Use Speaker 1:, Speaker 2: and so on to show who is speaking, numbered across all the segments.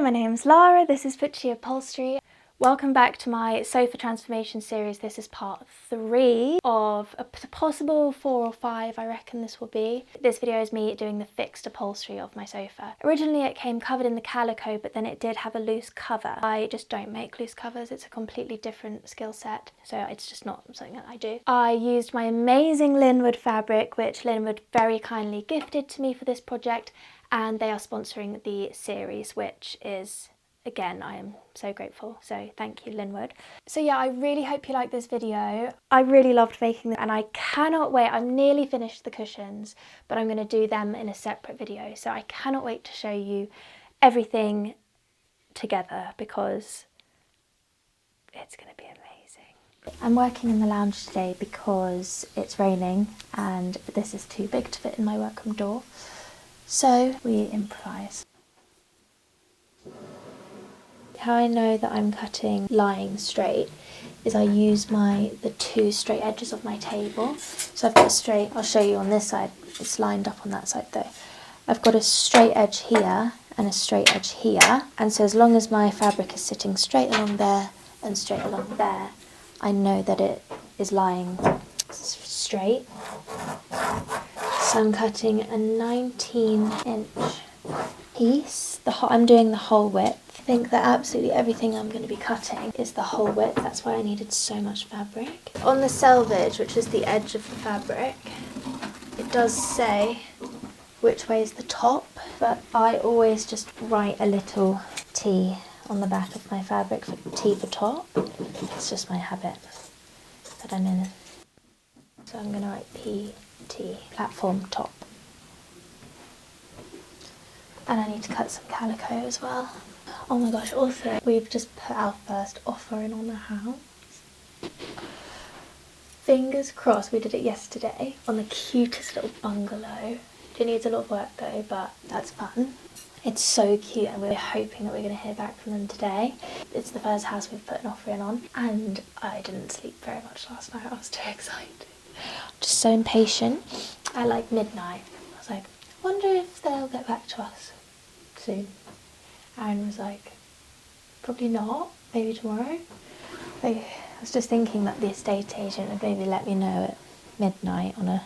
Speaker 1: my name's Lara, this is Upholstery. Welcome back to my sofa transformation series. This is part 3 of a possible 4 or 5, I reckon this will be. This video is me doing the fixed upholstery of my sofa. Originally it came covered in the calico, but then it did have a loose cover. I just don't make loose covers, it's a completely different skill set, so it's just not something that I do. I used my amazing Linwood fabric, which Linwood very kindly gifted to me for this project, and they are sponsoring the series, which is, again, I am so grateful, so thank you, Linwood. So yeah, I really hope you like this video. I really loved making them and I cannot wait. I'm nearly finished the cushions, but I'm going to do them in a separate video, so I cannot wait to show you everything together because it's going to be amazing. I'm working in the lounge today because it's raining and this is too big to fit in my workroom door, so we improvise. How I know that I'm cutting lying straight is I use the two straight edges of my table. So I've got a straight, I'll show you on this side, it's lined up on that side though. I've got a straight edge here and a straight edge here, and so as long as my fabric is sitting straight along there and straight along there, I know that it is lying straight. So I'm cutting a 19-inch piece. I'm doing the whole width. I think that absolutely everything I'm going to be cutting is the whole width. That's why I needed so much fabric. On the selvage, which is the edge of the fabric, it does say which way is the top, but I always just write a little T on the back of my fabric for T for top. It's just my habit that I'm in. So I'm going to write PT, platform top. And I need to cut some calico as well. Oh my gosh, also, we've just put our first offer in on the house. Fingers crossed, we did it yesterday on the cutest little bungalow. It needs a lot of work though, but that's fun. It's so cute and we're hoping that we're going to hear back from them today. It's the first house we've put an offer in on, and I didn't sleep very much last night. I was too excited. I'm just so impatient. At like midnight, I was like, I wonder if they'll get back to us soon. Aaron was like, probably not, maybe tomorrow. I was just thinking that the estate agent would maybe let me know at midnight on a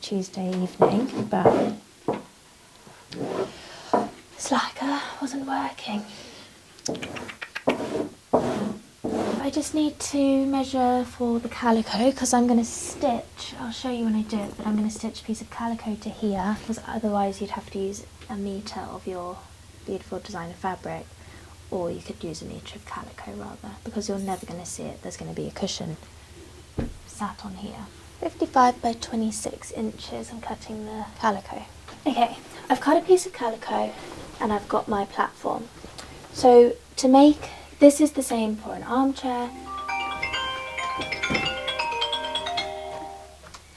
Speaker 1: Tuesday evening, but Slacker wasn't working. I just need to measure for the calico because I'm going to stitch, I'll show you when I do it, but I'm going to stitch a piece of calico to here because otherwise you'd have to use a metre of your beautiful designer fabric, or you could use a metre of calico rather, because you're never going to see it. There's going to be a cushion sat on here. 55 by 26 inches I'm cutting the calico. Okay, I've cut a piece of calico and I've got my platform. So to make, this is the same for an armchair.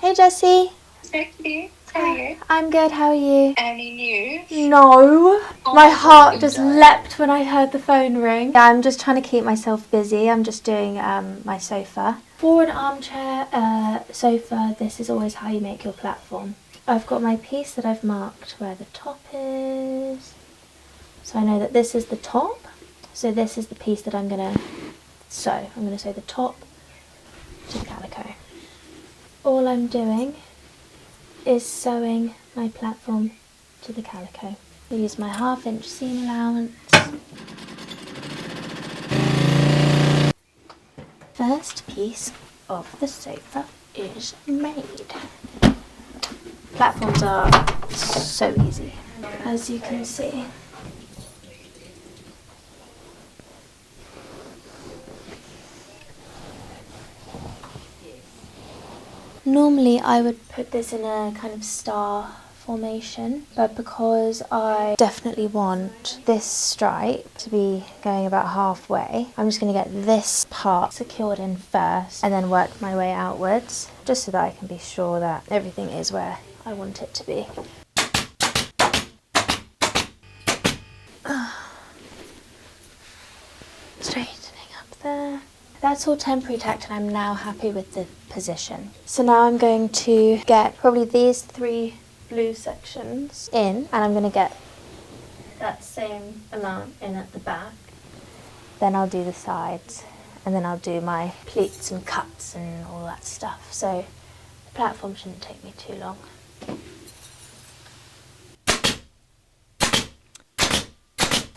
Speaker 1: Hey Jessie.
Speaker 2: Hey, how are you?
Speaker 1: I'm good, how are you?
Speaker 2: Any news?
Speaker 1: No. My heart just leapt when I heard the phone ring. Yeah, I'm just trying to keep myself busy. I'm just doing my sofa. For an armchair sofa, this is always how you make your platform. I've got my piece that I've marked where the top is. So I know that this is the top. So this is the piece that I'm going to sew. I'm going to sew the top to the calico. All I'm doing is sewing my platform to the calico. I use my 1/2-inch seam allowance. First piece of the sofa is made. Platforms are so easy, as you can see. Normally I would put this in a kind of star formation, but because I definitely want this stripe to be going about halfway, I'm just going to get this part secured in first and then work my way outwards, just so that I can be sure that everything is where I want it to be. Straightening up there. That's all temporary tacked and I'm now happy with the position. So now I'm going to get probably these 3 blue sections in, and I'm going to get that same amount in at the back. Then I'll do the sides, and then I'll do my pleats and cuts and all that stuff. So the platform shouldn't take me too long.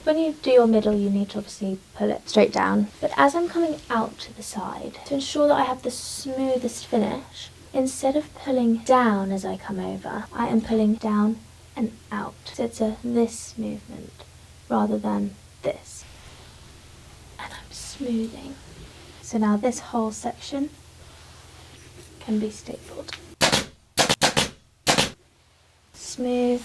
Speaker 1: When you do your middle, you need to obviously pull it straight down. But as I'm coming out to the side, to ensure that I have the smoothest finish, instead of pulling down as I come over, I am pulling down and out. So it's this movement rather than this. And I'm smoothing. So now this whole section can be stapled. Smooth.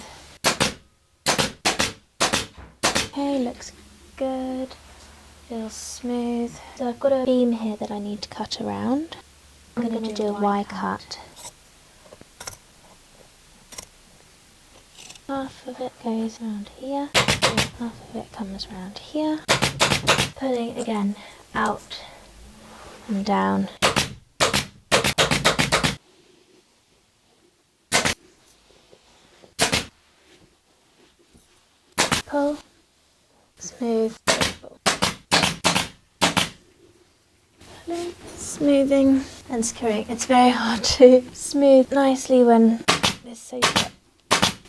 Speaker 1: Okay, looks good. Feels smooth. So I've got a beam here that I need to cut around. I'm going to do a Y cut. Half of it goes around here. Half of it comes around here. Pulling again out and down. Pull. Smooth. Pulling. Smoothing and securing. It's very hard to smooth nicely when this sofa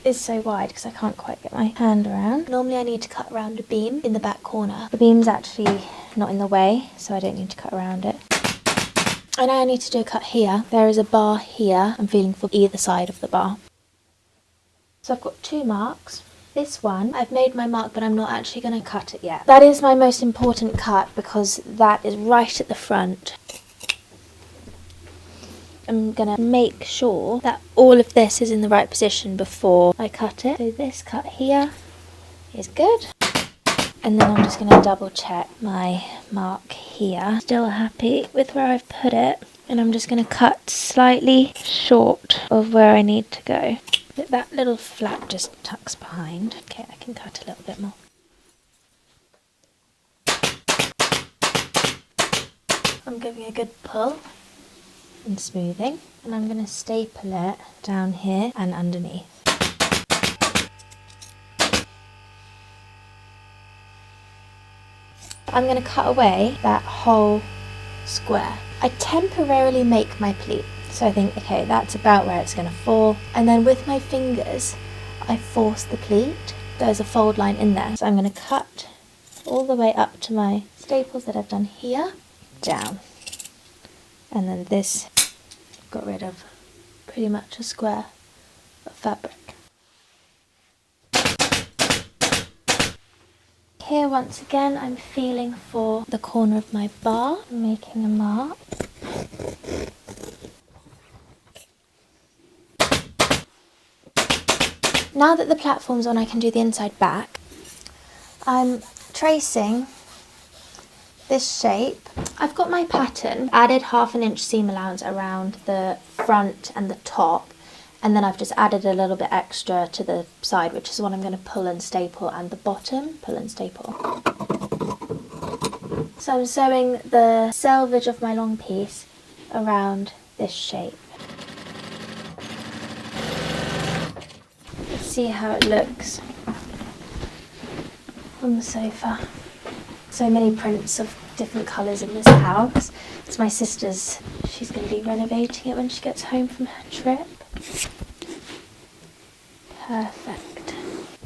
Speaker 1: is so wide because I can't quite get my hand around. Normally I need to cut around a beam in the back corner. The beam's actually not in the way, so I don't need to cut around it. I know I need to do a cut here. There is a bar here. I'm feeling for either side of the bar. So I've got 2 marks. This one, I've made my mark, but I'm not actually going to cut it yet. That is my most important cut because that is right at the front. I'm going to make sure that all of this is in the right position before I cut it. So this cut here is good. And then I'm just going to double check my mark here. Still happy with where I've put it. And I'm just going to cut slightly short of where I need to go. That little flap just tucks behind. Okay, I can cut a little bit more. I'm giving a good pull and smoothing, and I'm going to staple it down here and underneath. I'm going to cut away that whole square. I temporarily make my pleat. So I think, okay, that's about where it's going to fall. And then with my fingers, I force the pleat. There's a fold line in there. So I'm going to cut all the way up to my staples that I've done here, down. And then this, got rid of pretty much a square of fabric. Here, once again, I'm feeling for the corner of my bar, making a mark. Now that the platform's on, I can do the inside back. I'm tracing this shape. I've got my pattern, added 1/2 inch seam allowance around the front and the top, and then I've just added a little bit extra to the side, which is what I'm going to pull and staple, and the bottom, pull and staple. So I'm sewing the selvage of my long piece around this shape. See how it looks on the sofa. So many prints of different colours in this house. It's my sister's. She's going to be renovating it when she gets home from her trip. Perfect.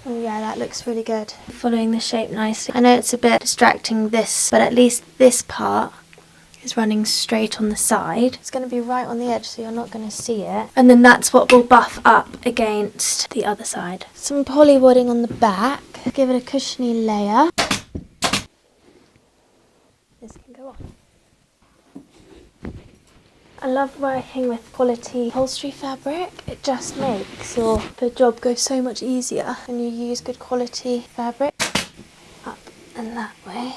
Speaker 1: Oh yeah, that looks really good. Following the shape nicely. I know it's a bit distracting this, but at least this part is running straight on the side. It's going to be right on the edge, so you're not going to see it. And then that's what will buff up against the other side. Some polywooding on the back. Give it a cushiony layer. This can go on. I love working with quality upholstery fabric. It just makes the job go so much easier when you use good quality fabric. Up and that way.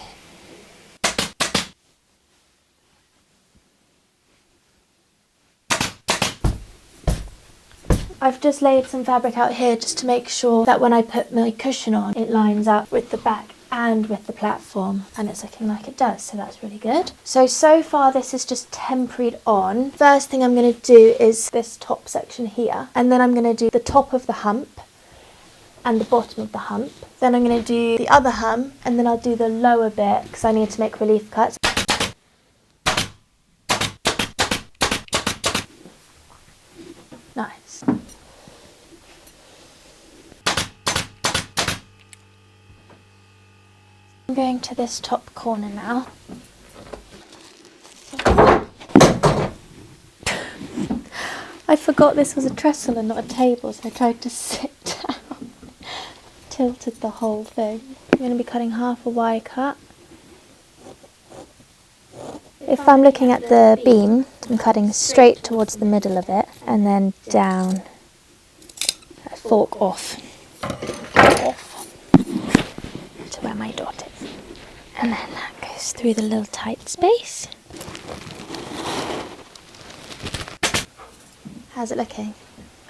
Speaker 1: I've just laid some fabric out here just to make sure that when I put my cushion on, it lines up with the back and with the platform, and it's looking like it does, so that's really good. So far this is just temporied on. First thing I'm going to do is this top section here, and then I'm going to do the top of the hump, and the bottom of the hump. Then I'm going to do the other hump, and then I'll do the lower bit because I need to make relief cuts. Nice. I'm going to this top corner now. I forgot this was a trestle and not a table, so I tried to sit down. Tilted the whole thing. I'm going to be cutting half a Y cut. If I'm looking at the beam, I'm cutting straight towards the middle of it and then down. Fork off. To where my dot is. And then that goes through the little tight space. How's it looking?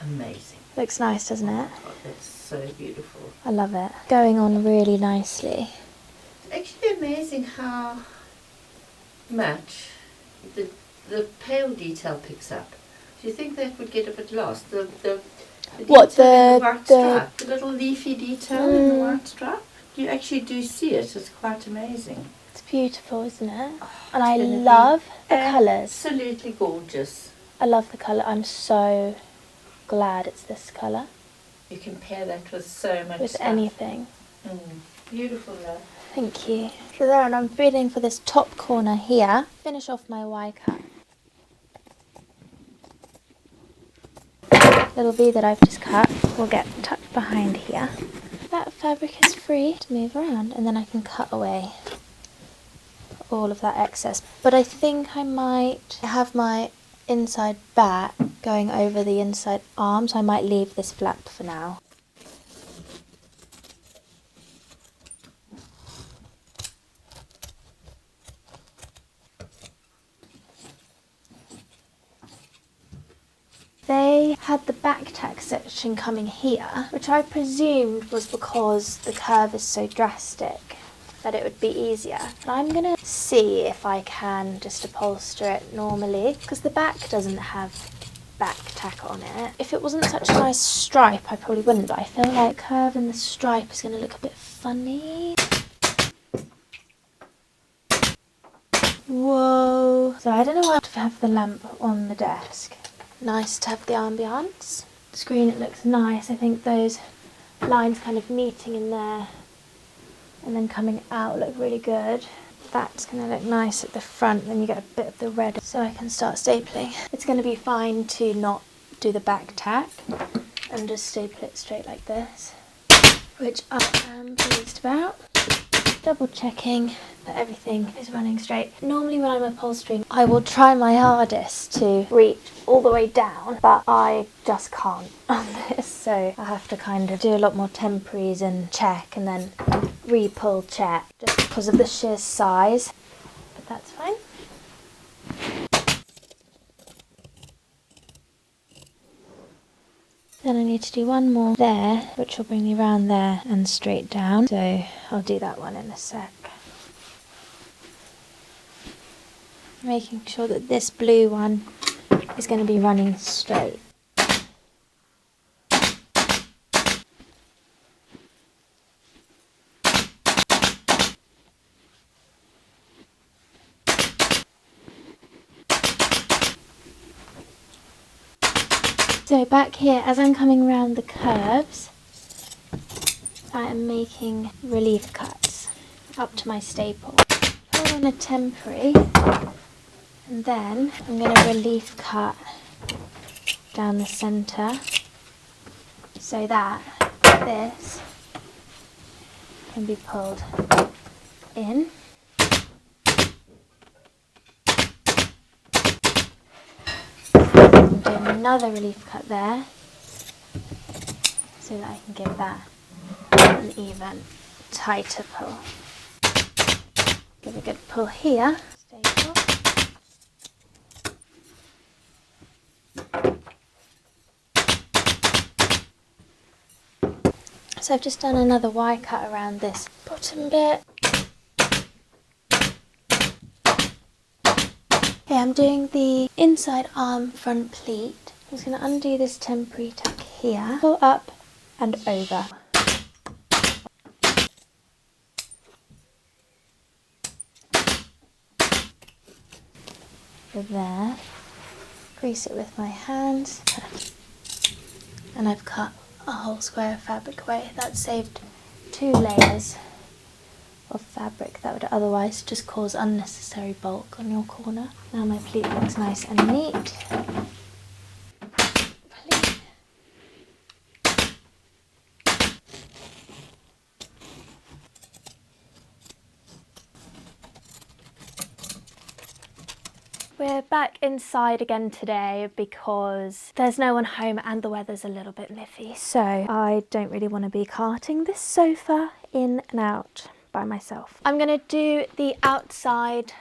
Speaker 3: Amazing.
Speaker 1: Looks nice, doesn't it?
Speaker 3: Oh, that's so beautiful.
Speaker 1: I love it. Going on really nicely.
Speaker 3: It's actually amazing how much the pale detail picks up. Do you think that would get a bit lost? The
Speaker 1: What,
Speaker 3: detail in
Speaker 1: the
Speaker 3: white stripe, the little leafy detail in the white stripe? You actually do see it. It's quite amazing.
Speaker 1: It's beautiful, isn't it?
Speaker 3: Oh,
Speaker 1: And I
Speaker 3: it's gonna be
Speaker 1: love the colours.
Speaker 3: Absolutely gorgeous.
Speaker 1: I love the colour. I'm so glad it's this colour.
Speaker 3: You can pair that with so much
Speaker 1: With
Speaker 3: stuff.
Speaker 1: anything.
Speaker 3: Beautiful, love.
Speaker 1: Thank you. So there, and I'm bidding for this top corner here. Finish off my Y cut. Little V that I've just cut will get tucked behind here. That fabric is free to move around, and then I can cut away all of that excess. But I think I might have my inside back going over the inside arm, so I might leave this flap for now. They had the back tack section coming here, which I presumed was because the curve is so drastic that it would be easier. But I'm gonna see if I can just upholster it normally, because the back doesn't have back tack on it. If it wasn't such a nice stripe, I probably wouldn't, but I feel like the curve in the stripe is gonna look a bit funny. Whoa. So I don't know why to have the lamp on the desk. Nice to have the ambiance. The screen, it looks nice. I think those lines kind of meeting in there and then coming out look really good. That's going to look nice at the front, then you get a bit of the red so I can start stapling. It's going to be fine to not do the back tack and just staple it straight like this, which I am pleased about. Double checking that everything is running straight. Normally when I'm upholstering, I will try my hardest to reach all the way down, but I just can't on this, so I have to kind of do a lot more temporaries and check and then re-pull check just because of the sheer size, but that's fine. Then I need to do one more there, which will bring me round there and straight down, so I'll do that one in a sec. Making sure that this blue one is going to be running straight. So back here, as I'm coming around the curves, I am making relief cuts up to my staple. Hold on a temporary, and then I'm going to relief cut down the centre so that this can be pulled in. Do another relief cut there so that I can give that an even tighter pull. Give a good pull here. Staple. So I've just done another Y cut around this bottom bit. Okay, I'm doing the inside arm front pleat. I'm just going to undo this temporary tuck here, pull up and over. over there, crease it with my hands, and I've cut a whole square of fabric away. That saved 2 layers of fabric that would otherwise just cause unnecessary bulk on your corner. Now my pleat looks nice and neat. We're back inside again today because there's no one home and the weather's a little bit miffy, so I don't really want to be carting this sofa in and out by myself. I'm going to do the outside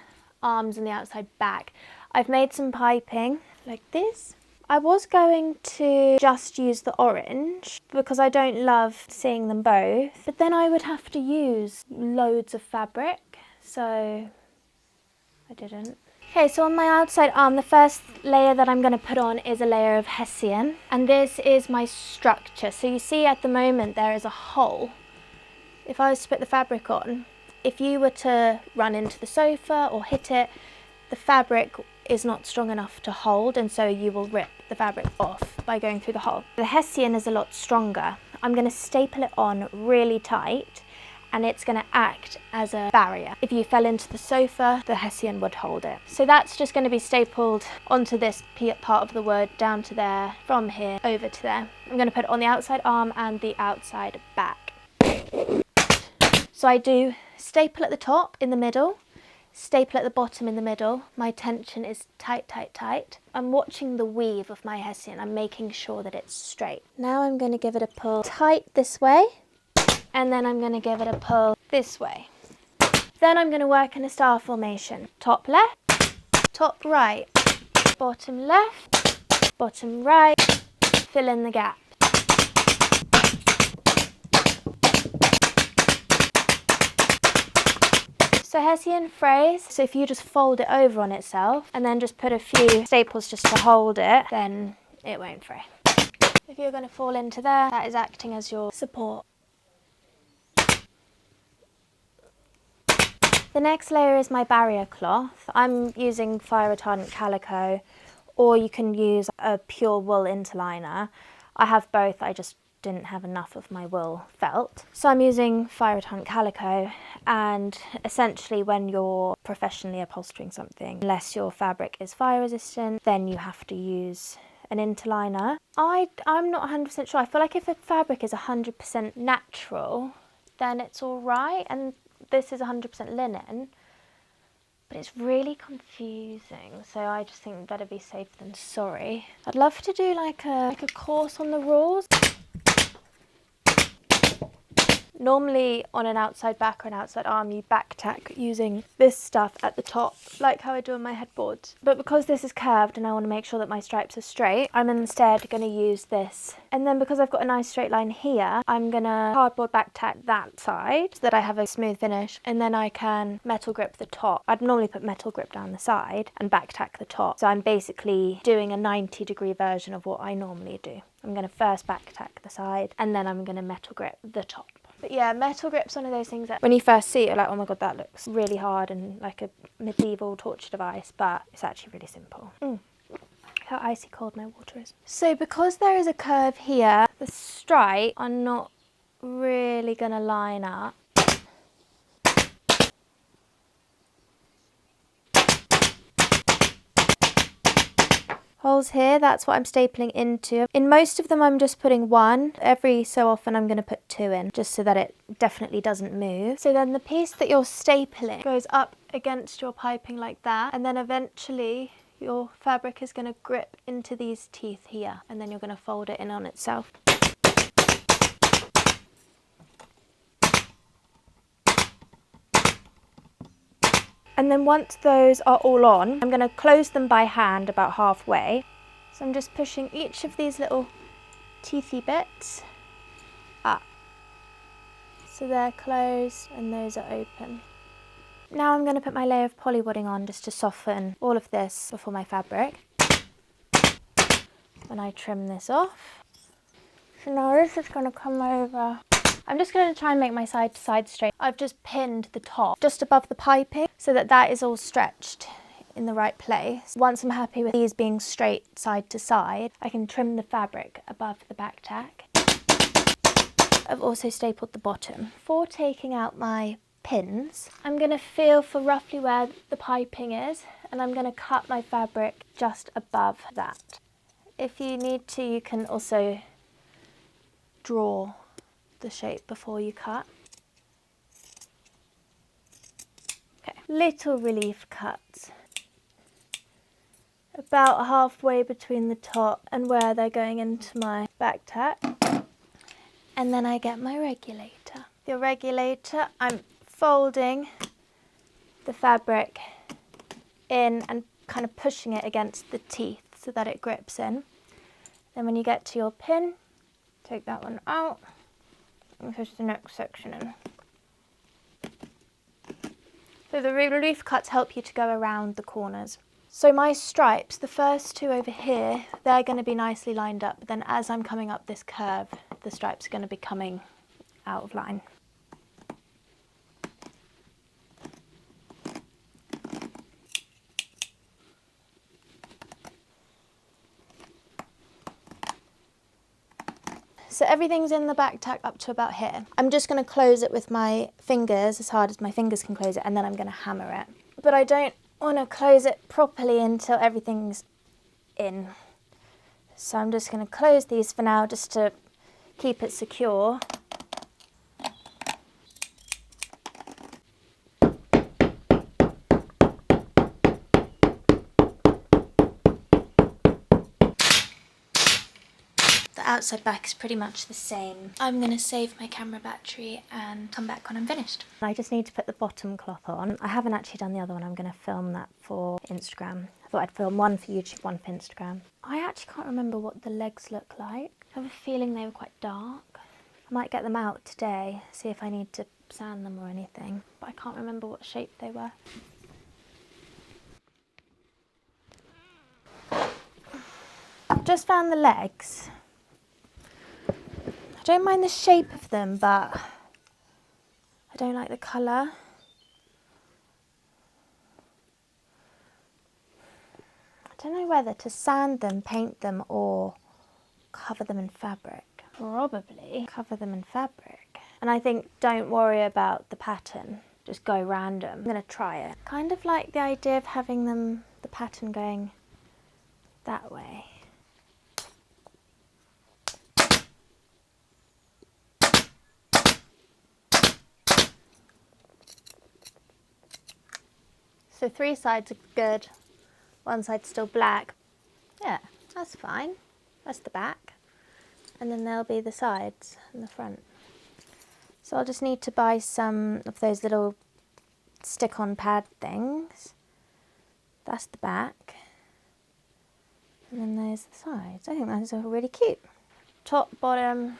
Speaker 1: arms and the outside back. I've made some piping like this. I was going to just use the orange because I don't love seeing them both, but then I would have to use loads of fabric, so I didn't. Okay, so on my outside arm, the first layer that I'm going to put on is a layer of hessian, and this is my structure. So you see at the moment there is a hole. If I was to put the fabric on, if you were to run into the sofa or hit it, the fabric is not strong enough to hold, and so you will rip the fabric off by going through the hole. The hessian is a lot stronger. I'm going to staple it on really tight, and it's going to act as a barrier. If you fell into the sofa, the hessian would hold it. So that's just going to be stapled onto this part of the wood, down to there, from here over to there. I'm going to put it on the outside arm and the outside back. So I do staple at the top in the middle, staple at the bottom in the middle. My tension is tight, tight, tight. I'm watching the weave of my hessian. I'm making sure that it's straight. Now I'm going to give it a pull tight this way, and then I'm going to give it a pull this way. Then I'm going to work in a star formation. Top left, top right, bottom left, bottom right, fill in the gap. So hessian frays, so if you just fold it over on itself and then just put a few staples just to hold it, then it won't fray. If you're going to fall into there, that is acting as your support. The next layer is my barrier cloth. I'm using fire retardant calico, or you can use a pure wool interliner. I have both, I just didn't have enough of my wool felt. So I'm using fire retardant calico, and essentially when you're professionally upholstering something, unless your fabric is fire resistant, then you have to use an interliner. I'm not 100% sure. I feel like if a fabric is 100% natural, then it's all right, and this is 100% linen, but it's really confusing, so I just think better be safe than sorry. I'd love to do like a course on the rules. Normally on an outside back or an outside arm you back tack using this stuff at the top, like how I do on my headboard. But because this is curved and I want to make sure that my stripes are straight, I'm instead going to use this. And then because I've got a nice straight line here, I'm going to cardboard back tack that side so that I have a smooth finish, and then I can metal grip the top. I'd normally put metal grip down the side and back tack the top. So I'm basically doing a 90-degree version of what I normally do. I'm going to first back tack the side and then I'm going to metal grip the top. But yeah, metal grip's one of those things that when you first see it, you're like, oh my god, that looks really hard and like a medieval torture device, but it's actually really simple. Look how icy cold my water is. So because there is a curve here, the stripes are not really going to line up. Holes here, that's what I'm stapling into. In most of them I'm just putting one. Every so often I'm going to put 2 in, just so that it definitely doesn't move. So then the piece that you're stapling goes up against your piping like that, and then eventually your fabric is going to grip into these teeth here, and then you're going to fold it in on itself. And then once those are all on, I'm going to close them by hand about halfway. So I'm just pushing each of these little teethy bits up. So they're closed and those are open. Now I'm going to put my layer of polywadding on just to soften all of this before my fabric. When I trim this off. So now this is going to come over. I'm just going to try and make my side to side straight. I've just pinned the top just above the piping so that that is all stretched in the right place. Once I'm happy with these being straight side to side, I can trim the fabric above the back tack. I've also stapled the bottom. Before taking out my pins, I'm going to feel for roughly where the piping is, and I'm going to cut my fabric just above that. If you need to, you can also draw the shape before you cut. Okay, little relief cuts. About halfway between the top and where they're going into my back tack. And then I get my regulator. The regulator, I'm folding the fabric in and kind of pushing it against the teeth so that it grips in. Then when you get to your pin, take that one out and push the next section in. So the relief cuts help you to go around the corners. So my stripes, the first two over here, they're going to be nicely lined up, but then as I'm coming up this curve, the stripes are going to be coming out of line. So everything's in the back tack up to about here. I'm just going to close it with my fingers as hard as my fingers can close it, and then I'm going to hammer it. But I don't want to close it properly until everything's in. So I'm just going to close these for now just to keep it secure. The outside back is pretty much the same. I'm going to save my camera battery and come back when I'm finished. I just need to put the bottom cloth on. I haven't actually done the other one. I'm going to film that for Instagram. I thought I'd film one for YouTube, one for Instagram. I actually can't remember what the legs look like. I have a feeling they were quite dark. I might get them out today, see if I need to sand them or anything, but I can't remember what shape they were. I've just found the legs. I don't mind the shape of them, but I don't like the colour. I don't know whether to sand them, paint them, or cover them in fabric. Probably cover them in fabric. And I think don't worry about the pattern, just go random. I'm going to try it. Kind of like the idea of having them, the pattern going that way. So 3 sides are good, 1 side's still black. Yeah, that's fine. That's the back. And then there'll be the sides and the front. So I'll just need to buy some of those little stick-on pad things. That's the back. And then there's the sides. I think those are really cute. Top, bottom,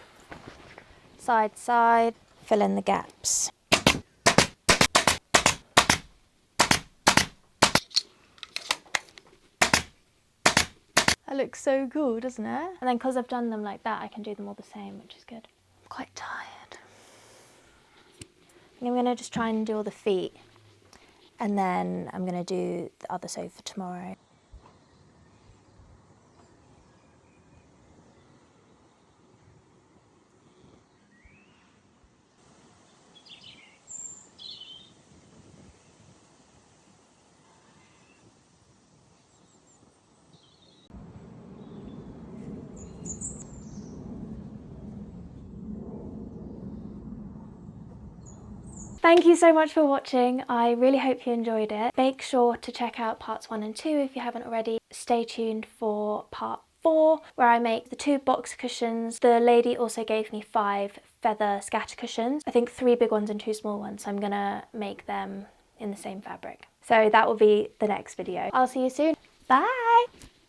Speaker 1: side, side. Fill in the gaps. That looks so cool, doesn't it? And then because I've done them like that, I can do them all the same, which is good. I'm quite tired. I'm going to just try and do all the feet, and then I'm going to do the other sofa tomorrow. Thank you so much for watching. I really hope you enjoyed it. Make sure to check out parts 1 and 2 if you haven't already. Stay tuned for part 4, where I make the 2 box cushions. The lady also gave me 5 feather scatter cushions. I think 3 big ones and 2 small ones. So I'm gonna make them in the same fabric. So that will be the next video. I'll see you soon. Bye!